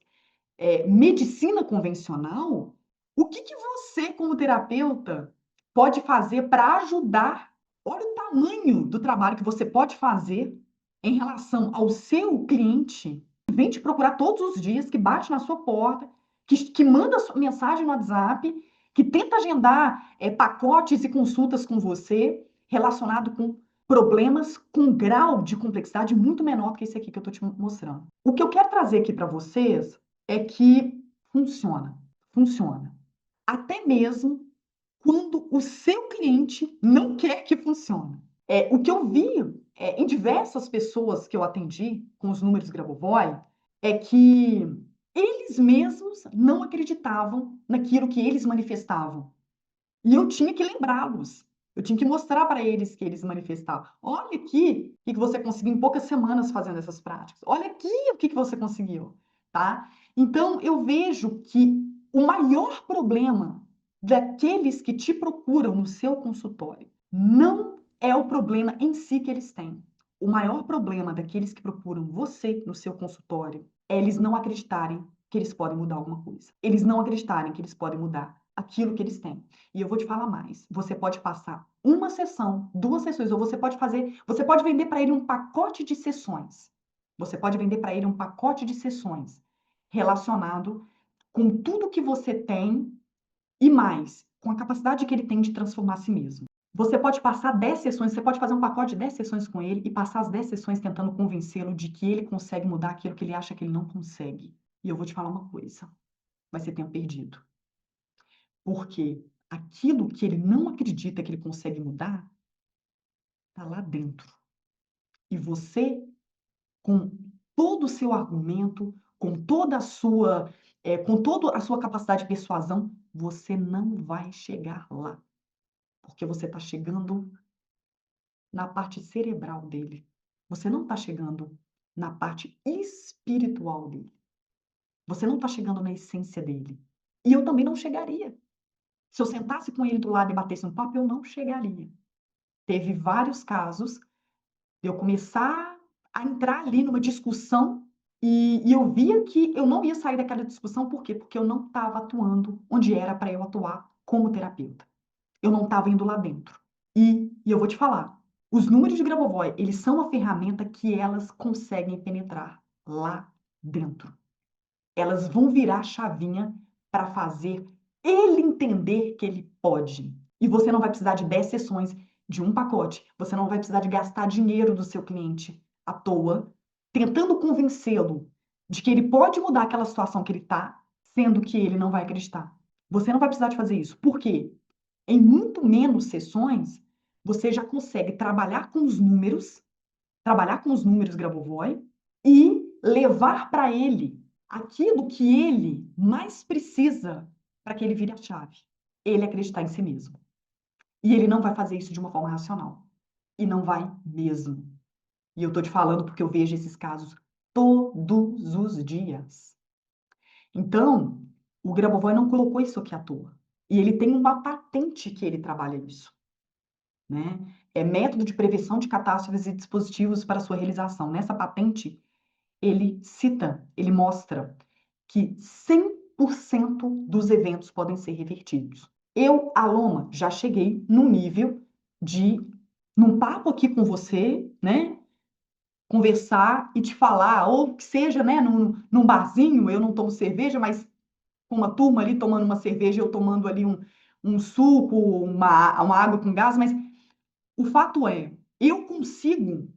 medicina convencional, o que você, como terapeuta, pode fazer para ajudar? Olha o tamanho do trabalho que você pode fazer em relação ao seu cliente que vem te procurar todos os dias, que bate na sua porta, que manda sua mensagem no WhatsApp, que tenta agendar pacotes e consultas com você relacionado com problemas com grau de complexidade muito menor do que esse aqui que eu estou te mostrando. O que eu quero trazer aqui para vocês é que funciona, funciona. Até mesmo quando o seu cliente não quer que funcione. O que eu vi em diversas pessoas que eu atendi com os números Grabovoi é que eles mesmos não acreditavam naquilo que eles manifestavam. E eu tinha que lembrá-los. Eu tinha que mostrar para eles que eles manifestavam. Olha aqui o que você conseguiu em poucas semanas fazendo essas práticas. Olha aqui o que você conseguiu, tá? Então, eu vejo que o maior problema daqueles que te procuram no seu consultório. Não é o problema em si que eles têm. O maior problema daqueles que procuram você no seu consultório é eles não acreditarem que eles podem mudar alguma coisa. Eles não acreditarem que eles podem mudar aquilo que eles têm. E eu vou te falar mais. Você pode passar uma sessão, 2 sessões, ou você pode vender para ele um pacote de sessões. Você pode vender para ele um pacote de sessões relacionado com tudo que você tem e mais, com a capacidade que ele tem de transformar a si mesmo. Você pode passar 10 sessões, você pode fazer um pacote de 10 sessões com ele e passar as 10 sessões tentando convencê-lo de que ele consegue mudar aquilo que ele acha que ele não consegue. E eu vou te falar uma coisa, vai ser tempo perdido. Porque aquilo que ele não acredita que ele consegue mudar, está lá dentro. E você, com todo o seu argumento, com toda a sua capacidade de persuasão, você não vai chegar lá. Porque você está chegando na parte cerebral dele. Você não está chegando na parte espiritual dele. Você não está chegando na essência dele. E eu também não chegaria. Se eu sentasse com ele do lado e batesse um papo, eu não chegaria. Teve vários casos de eu começar a entrar ali numa discussão e eu via que eu não ia sair daquela discussão, por quê? Porque eu não estava atuando onde era para eu atuar como terapeuta. Eu não estava indo lá dentro. E eu vou te falar, os números de Grabovoi, eles são uma ferramenta que elas conseguem penetrar lá dentro. Elas vão virar a chavinha para fazer ele entender que ele pode. E você não vai precisar de 10 sessões de um pacote. Você não vai precisar de gastar dinheiro do seu cliente à toa, tentando convencê-lo de que ele pode mudar aquela situação que ele está, sendo que ele não vai acreditar. Você não vai precisar de fazer isso. Por quê? Em muito menos sessões, você já consegue trabalhar com os números Grabovoi e levar para ele aquilo que ele mais precisa para que ele vire a chave. Ele acreditar em si mesmo. E ele não vai fazer isso de uma forma racional. E não vai mesmo. E eu estou te falando porque eu vejo esses casos todos os dias. Então, o Grabovoi não colocou isso aqui à toa. E ele tem uma patente que ele trabalha isso, né? É método de prevenção de catástrofes e dispositivos para sua realização. Nessa patente, ele cita, ele mostra que 100% dos eventos podem ser revertidos. Eu, Aloma, já cheguei no nível de, num papo aqui com você, né? Conversar e te falar, ou que seja, né, num barzinho, eu não tomo cerveja, mas com uma turma ali tomando uma cerveja, eu tomando ali um suco, uma água com gás, mas o fato é, eu consigo,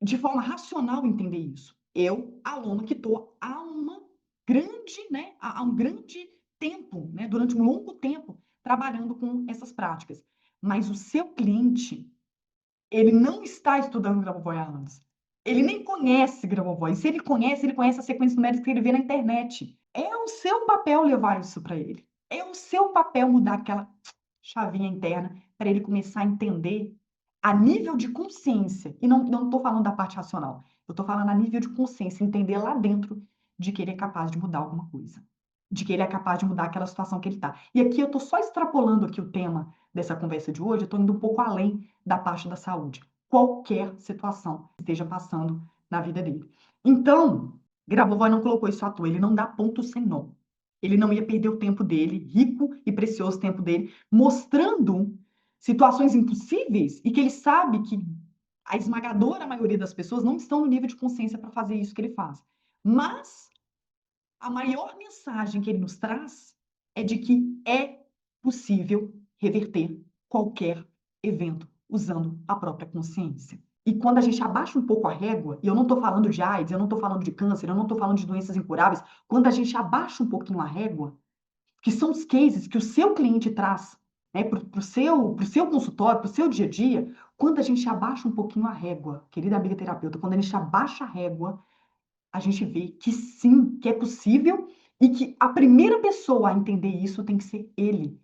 de forma racional, entender isso. Eu, aluna que estou há uma grande, né, há um grande tempo, né, durante um longo tempo, trabalhando com essas práticas. Mas o seu cliente, ele não está estudando Grabovoi há anos. Ele nem conhece Grabovoi. Se ele conhece a sequência numérica que ele vê na internet. É o seu papel levar isso para ele. É o seu papel mudar aquela chavinha interna para ele começar a entender a nível de consciência. E não estou falando da parte racional. Eu estou falando a nível de consciência, entender lá dentro de que ele é capaz de mudar alguma coisa. De que ele é capaz de mudar aquela situação que ele está. E aqui eu estou só extrapolando aqui o tema dessa conversa de hoje, eu estou indo um pouco além da parte da saúde. Qualquer situação que esteja passando na vida dele. Então, Grabovoi não colocou isso à toa, ele não dá ponto sem nó. Ele não ia perder o tempo dele, rico e precioso tempo dele, mostrando situações impossíveis e que ele sabe que a esmagadora maioria das pessoas não estão no nível de consciência para fazer isso que ele faz. Mas a maior mensagem que ele nos traz é de que é possível reverter qualquer evento usando a própria consciência. E quando a gente abaixa um pouco a régua, e eu não estou falando de AIDS, eu não estou falando de câncer, eu não estou falando de doenças incuráveis, quando a gente abaixa um pouquinho a régua, que são os cases que o seu cliente traz, né, para o seu consultório, para o seu dia a dia, quando a gente abaixa um pouquinho a régua, querida amiga terapeuta, quando a gente abaixa a régua, a gente vê que sim, que é possível e que a primeira pessoa a entender isso tem que ser ele.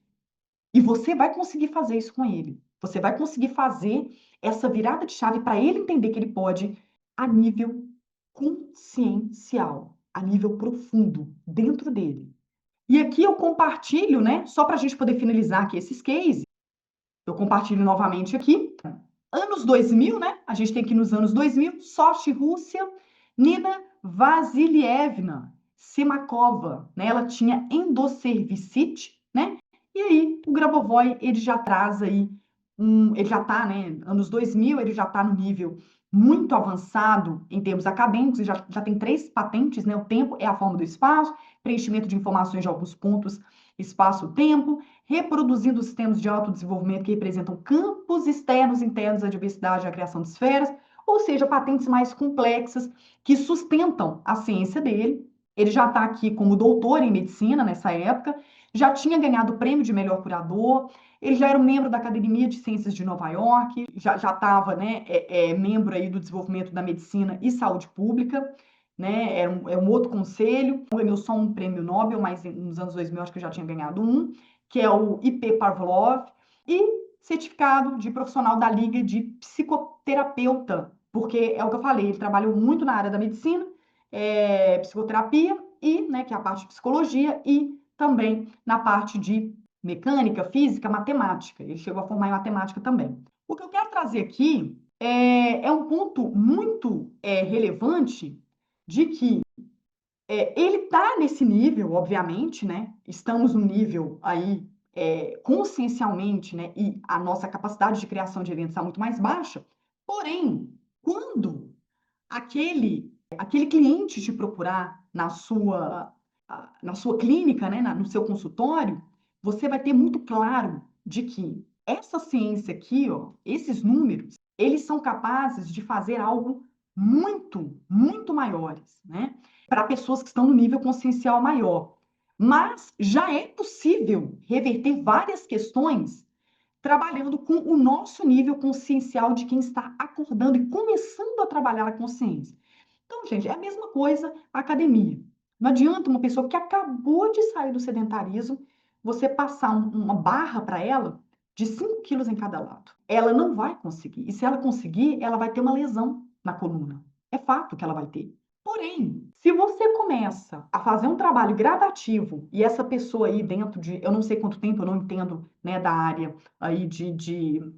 E você vai conseguir fazer isso com ele. Você vai conseguir fazer essa virada de chave para ele entender que ele pode a nível consciencial, a nível profundo, dentro dele. E aqui eu compartilho, né, só para a gente poder finalizar aqui esses cases, eu compartilho novamente aqui. Anos 2000, né? A gente tem aqui nos anos 2000, Sochi, Rússia, Nina Vasilievna Simakova, né? Ela tinha endocervicite, né? E aí, o Grabovoi, ele já traz aí, ele já tá, né? Anos 2000, ele já tá no nível muito avançado em termos acadêmicos, já tem 3 patentes, né? O tempo é a forma do espaço, preenchimento de informações de alguns pontos, espaço-tempo, reproduzindo sistemas de autodesenvolvimento que representam campos externos e internos à diversidade e à criação de esferas, ou seja, patentes mais complexas que sustentam a ciência dele. Ele já está aqui como doutor em medicina nessa época, já tinha ganhado o prêmio de melhor curador, ele já era um membro da Academia de Ciências de Nova York, já estava, né, membro aí do desenvolvimento da medicina e saúde pública, né, é um outro conselho, ganhou só um prêmio Nobel, mas nos anos 2000 acho que já tinha ganhado um, que é o IP Pavlov, e certificado de profissional da Liga de Psicoterapeuta, porque é o que eu falei, ele trabalhou muito na área da medicina, psicoterapia, e, né, que é a parte de psicologia, e também na parte de mecânica, física, matemática. Ele chegou a formar em matemática também. O que eu quero trazer aqui é um ponto muito relevante de que ele está nesse nível, obviamente, né? Estamos no nível aí consciencialmente, né? E a nossa capacidade de criação de eventos está muito mais baixa. Porém, quando aquele cliente te procurar na sua clínica, né? No seu consultório, você vai ter muito claro de que essa ciência aqui, ó, esses números, eles são capazes de fazer algo muito, muito maiores, né? Para pessoas que estão no nível consciencial maior. Mas já é possível reverter várias questões trabalhando com o nosso nível consciencial de quem está acordando e começando a trabalhar a consciência. Então, gente, é a mesma coisa a academia. Não adianta uma pessoa que acabou de sair do sedentarismo, você passar uma barra para ela de 5 quilos em cada lado. Ela não vai conseguir. E se ela conseguir, ela vai ter uma lesão na coluna. É fato que ela vai ter. Porém, se você começa a fazer um trabalho gradativo e essa pessoa aí dentro de, eu não sei quanto tempo, eu não entendo, né, da área aí de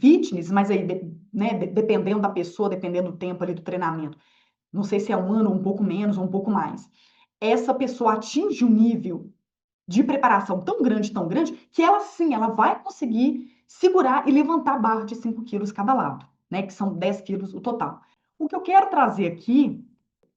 fitness, mas aí, né, dependendo da pessoa, dependendo do tempo ali do treinamento, não sei se é um ano, um pouco menos ou um pouco mais, essa pessoa atinge um nível de preparação tão grande, que ela sim, ela vai conseguir segurar e levantar a barra de 5 quilos cada lado, né? Que são 10 quilos o total. O que eu quero trazer aqui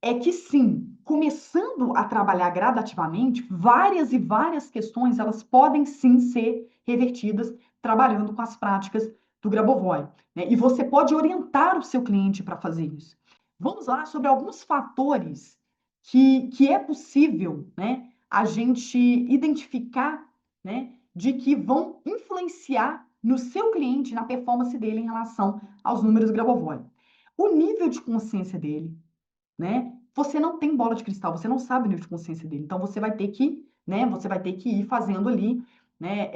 é que sim, começando a trabalhar gradativamente, várias e várias questões, elas podem sim ser revertidas trabalhando com as práticas do Grabovoi, né? E você pode orientar o seu cliente para fazer isso. Vamos lá sobre alguns fatores que é possível, né, a gente identificar, né, de que vão influenciar no seu cliente, na performance dele em relação aos números Grabovoi. O nível de consciência dele, né? Você não tem bola de cristal, você não sabe o nível de consciência dele. Então você vai ter que, né? Você vai ter que ir fazendo ali, né?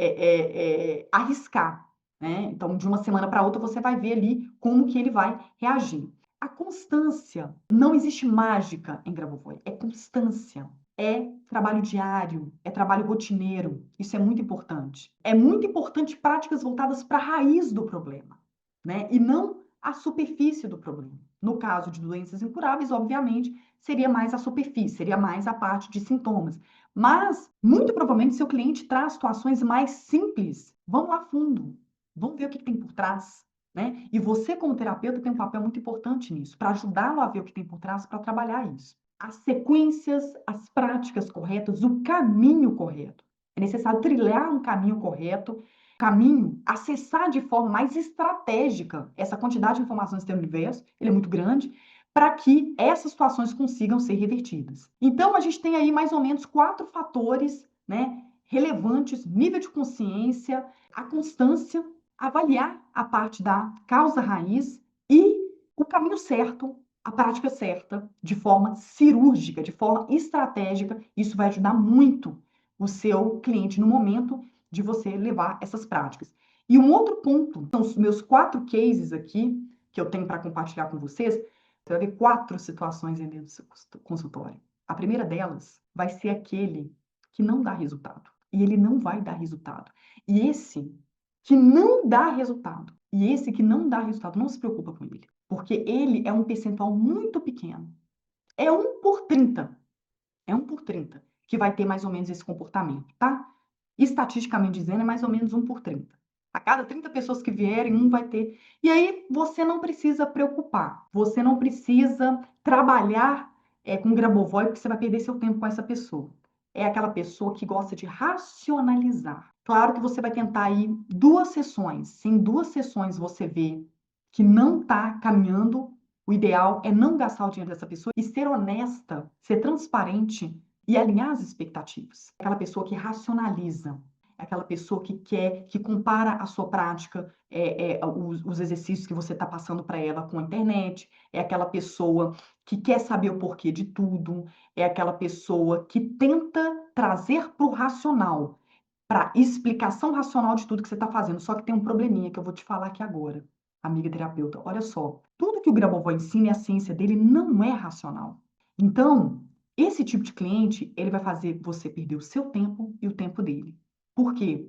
Arriscar, né? Então de uma semana para outra você vai ver ali como que ele vai reagir. A constância, não existe mágica em Grabovoi, é constância. É trabalho diário, é trabalho rotineiro. Isso é muito importante. É muito importante práticas voltadas para a raiz do problema, né? E não a superfície do problema. No caso de doenças incuráveis, obviamente, seria mais a superfície, seria mais a parte de sintomas. Mas, muito provavelmente, seu cliente traz situações mais simples. Vamos lá fundo, vamos ver o que tem por trás, né? E você, como terapeuta, tem um papel muito importante nisso, para ajudá-lo a ver o que tem por trás, para trabalhar isso. As sequências, as práticas corretas, o caminho correto. É necessário trilhar um caminho correto, caminho, acessar de forma mais estratégica essa quantidade de informações que tem no universo, ele é muito grande, para que essas situações consigam ser revertidas. Então, a gente tem aí mais ou menos 4 fatores, né, relevantes: nível de consciência, a constância, avaliar a parte da causa raiz e o caminho certo, a prática certa, de forma cirúrgica, de forma estratégica. Isso vai ajudar muito o seu cliente no momento de você levar essas práticas. E um outro ponto, são os meus 4 cases aqui, que eu tenho para compartilhar com vocês. Você vai ver 4 situações dentro do seu consultório. A primeira delas vai ser aquele que não dá resultado. E ele não vai dar resultado. E esse que não dá resultado, não se preocupa com ele. Porque ele é um percentual muito pequeno. É 1 por 30. É 1 por 30 que vai ter mais ou menos esse comportamento, tá? Estatisticamente dizendo, é mais ou menos 1 por 30. A cada 30 pessoas que vierem, um vai ter. E aí você não precisa preocupar, você não precisa trabalhar com Grabovoi, porque você vai perder seu tempo com essa pessoa. É aquela pessoa que gosta de racionalizar. Claro que você vai tentar aí 2 sessões. Se em 2 sessões você vê que não está caminhando, o ideal é não gastar o dinheiro dessa pessoa e ser honesta, ser transparente e alinhar as expectativas. Aquela pessoa que racionaliza, aquela pessoa que quer, que compara a sua prática, os exercícios que você está passando para ela com a internet, é aquela pessoa que quer saber o porquê de tudo, é aquela pessoa que tenta trazer para o racional, para explicação racional de tudo que você está fazendo. Só que tem um probleminha que eu vou te falar aqui agora, amiga terapeuta. Olha só, tudo que o Grabovoi ensina e a ciência dele não é racional. Então, esse tipo de cliente, ele vai fazer você perder o seu tempo e o tempo dele. Por quê?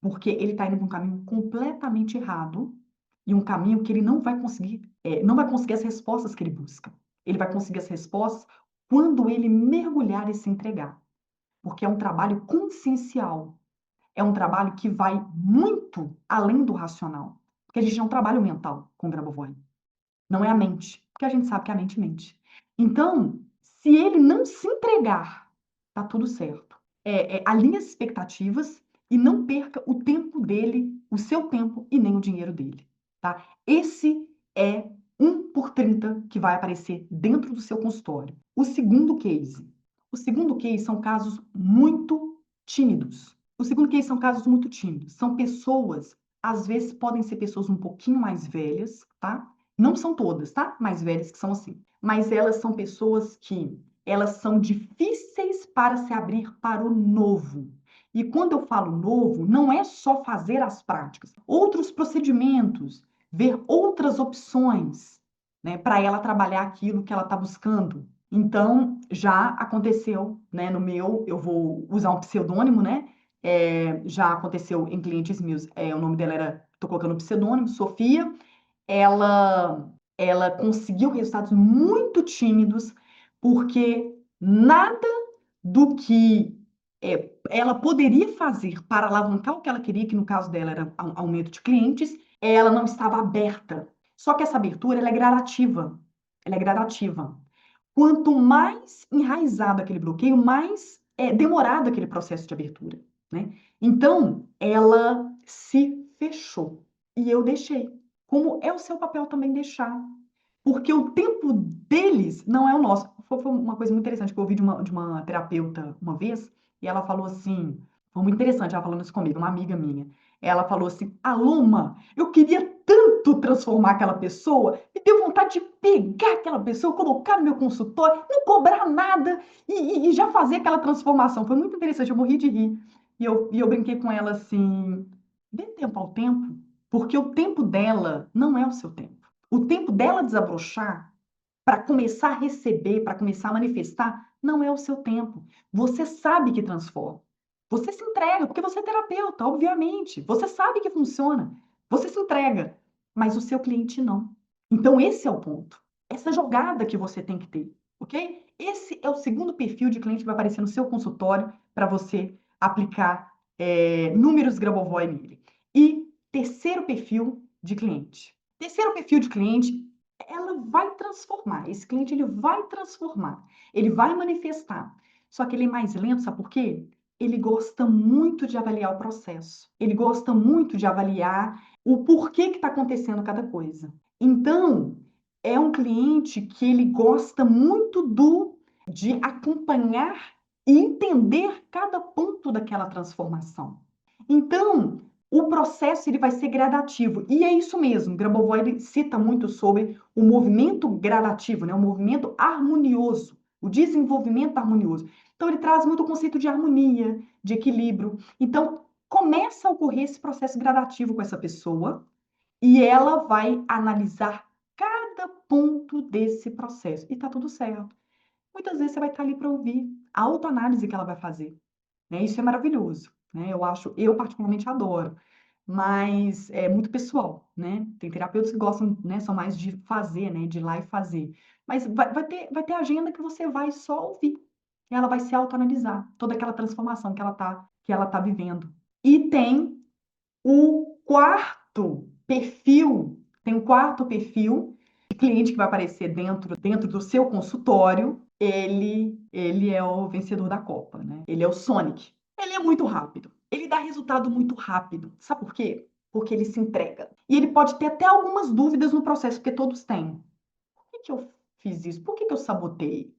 Porque ele está indo por um caminho completamente errado e um caminho que ele não vai conseguir as respostas que ele busca. Ele vai conseguir as respostas quando ele mergulhar e se entregar, porque é um trabalho consciencial, é um trabalho que vai muito além do racional, porque a gente não trabalha o mental com Grabovoi. Não é a mente, porque a gente sabe que a mente mente. Então, se ele não se entregar, tá tudo certo. Alinhe as expectativas e não perca o tempo dele, o seu tempo e nem o dinheiro dele, tá? Esse é 1 por 30 que vai aparecer dentro do seu consultório. O segundo case são casos muito tímidos. O segundo case são casos muito tímidos. São pessoas, às vezes podem ser pessoas um pouquinho mais velhas, tá? Não são todas, tá? Mais velhas que são assim. Mas elas são pessoas que elas são difíceis para se abrir para o novo. E quando eu falo novo, não é só fazer as práticas, outros procedimentos, ver outras opções, né, para ela trabalhar aquilo que ela está buscando. Então, já aconteceu, né, no meu, eu vou usar um pseudônimo, né? Já aconteceu em clientes meus, o nome dela era, estou colocando pseudônimo, Sofia. Ela conseguiu resultados muito tímidos, porque nada do que ela poderia fazer para alavancar o que ela queria, que no caso dela era aumento de clientes, ela não estava aberta. Só que essa abertura ela é gradativa. Ela é gradativa. Quanto mais enraizado aquele bloqueio, mais demorado aquele processo de abertura, né? Então, ela se fechou e eu deixei. Como é o seu papel também deixar. Porque o tempo deles não é o nosso. Foi uma coisa muito interessante que eu ouvi de uma terapeuta uma vez, e ela falou assim, foi muito interessante ela falando isso comigo, uma amiga minha. Ela falou assim, Aloma, eu queria tanto transformar aquela pessoa, me deu vontade de pegar aquela pessoa, colocar no meu consultório, não cobrar nada e já fazer aquela transformação. Foi muito interessante, eu morri de rir. E eu brinquei com ela assim, dê tempo ao tempo, porque o tempo dela não é o seu tempo. O tempo dela desabrochar para começar a receber, para começar a manifestar, não é o seu tempo. Você sabe que transforma. Você se entrega, porque você é terapeuta, obviamente. Você sabe que funciona. Você se entrega, mas o seu cliente não. Então, esse é o ponto. Essa jogada que você tem que ter, ok? Esse é o segundo perfil de cliente que vai aparecer no seu consultório para você aplicar números Grabovoi nele. E terceiro perfil de cliente. Terceiro perfil de cliente, ela vai transformar. Esse cliente ele vai transformar, ele vai manifestar. Só que ele é mais lento, sabe por quê? Ele gosta muito de avaliar o processo. Ele gosta muito de avaliar o porquê que está acontecendo cada coisa. Então, é um cliente que ele gosta muito de acompanhar e entender cada ponto daquela transformação. Então, o processo ele vai ser gradativo. E é isso mesmo, Grabovoi ele cita muito sobre o movimento gradativo, né? O movimento harmonioso, o desenvolvimento harmonioso. Então, ele traz muito o conceito de harmonia, de equilíbrio. Então, começa a ocorrer esse processo gradativo com essa pessoa e ela vai analisar cada ponto desse processo. E tá tudo certo. Muitas vezes você vai estar ali para ouvir a autoanálise que ela vai fazer. né? Isso é maravilhoso, né? Eu particularmente adoro, mas é muito pessoal, né? Tem terapeutas que gostam, né, são mais de fazer, né, de ir lá e fazer. Mas vai ter agenda que você vai só ouvir. Ela vai se autoanalisar, toda aquela transformação que ela tá vivendo. E o quarto tem um quarto perfil de cliente que vai aparecer dentro do seu consultório. Ele é o vencedor da Copa, né? Ele é o Sonic. Ele é muito rápido. Ele dá resultado muito rápido. Sabe por quê? Porque ele se entrega. E ele pode ter até algumas dúvidas no processo, porque todos têm. Por que que eu fiz isso? Por que que eu sabotei?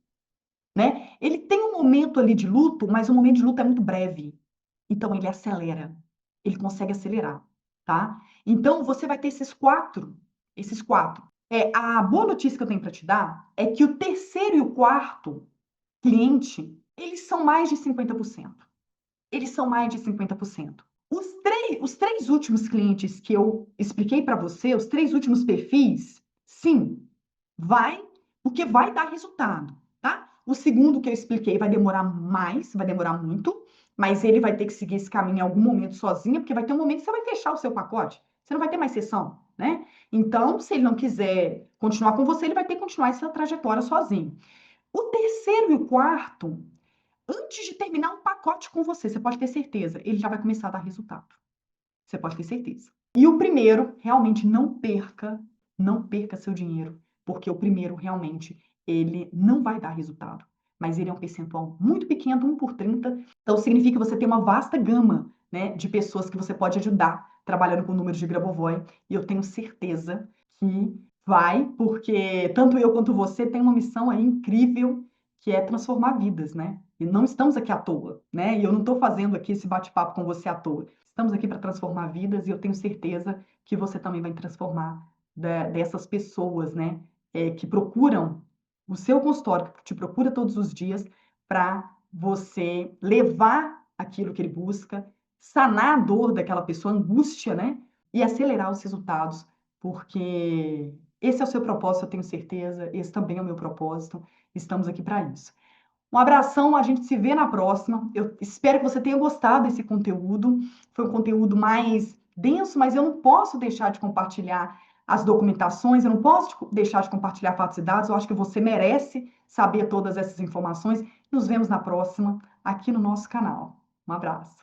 Né? Ele tem um momento ali de luto, mas o momento de luto é muito breve. Então ele acelera. Ele consegue acelerar, tá? Então você vai ter esses quatro. A boa notícia que eu tenho para te dar é que o terceiro e o quarto cliente, eles são mais de 50%. Eles são mais de 50%. Os três últimos clientes que eu expliquei para você, os três últimos perfis, sim, vai, porque vai dar resultado, tá? O segundo que eu expliquei vai demorar mais, vai demorar muito, mas ele vai ter que seguir esse caminho em algum momento sozinho, porque vai ter um momento que você vai fechar o seu pacote, você não vai ter mais sessão, né? Então, se ele não quiser continuar com você, ele vai ter que continuar essa trajetória sozinho. O terceiro e o quarto, antes de terminar um pacote com você pode ter certeza, ele já vai começar a dar resultado. Você pode ter certeza. E o primeiro, realmente não perca seu dinheiro, porque o primeiro realmente ele não vai dar resultado, mas ele é um percentual muito pequeno, 1 por 30. Então significa que você tem uma vasta gama, né, de pessoas que você pode ajudar trabalhando com números de Grabovoi, e eu tenho certeza que vai, porque tanto eu quanto você tem uma missão aí incrível, que é transformar vidas, né? E não estamos aqui à toa, né? E eu não estou fazendo aqui esse bate-papo com você à toa. Estamos aqui para transformar vidas e eu tenho certeza que você também vai transformar dessas pessoas, né? Que procuram o seu consultório, que te procura todos os dias para você levar aquilo que ele busca, sanar a dor daquela pessoa, a angústia, né? E acelerar os resultados, porque esse é o seu propósito, eu tenho certeza, esse também é o meu propósito. Estamos aqui para isso. Um abração, a gente se vê na próxima. Eu espero que você tenha gostado desse conteúdo. Foi um conteúdo mais denso, mas eu não posso deixar de compartilhar as documentações, eu não posso deixar de compartilhar fatos e dados. Eu acho que você merece saber todas essas informações. Nos vemos na próxima, aqui no nosso canal. Um abraço.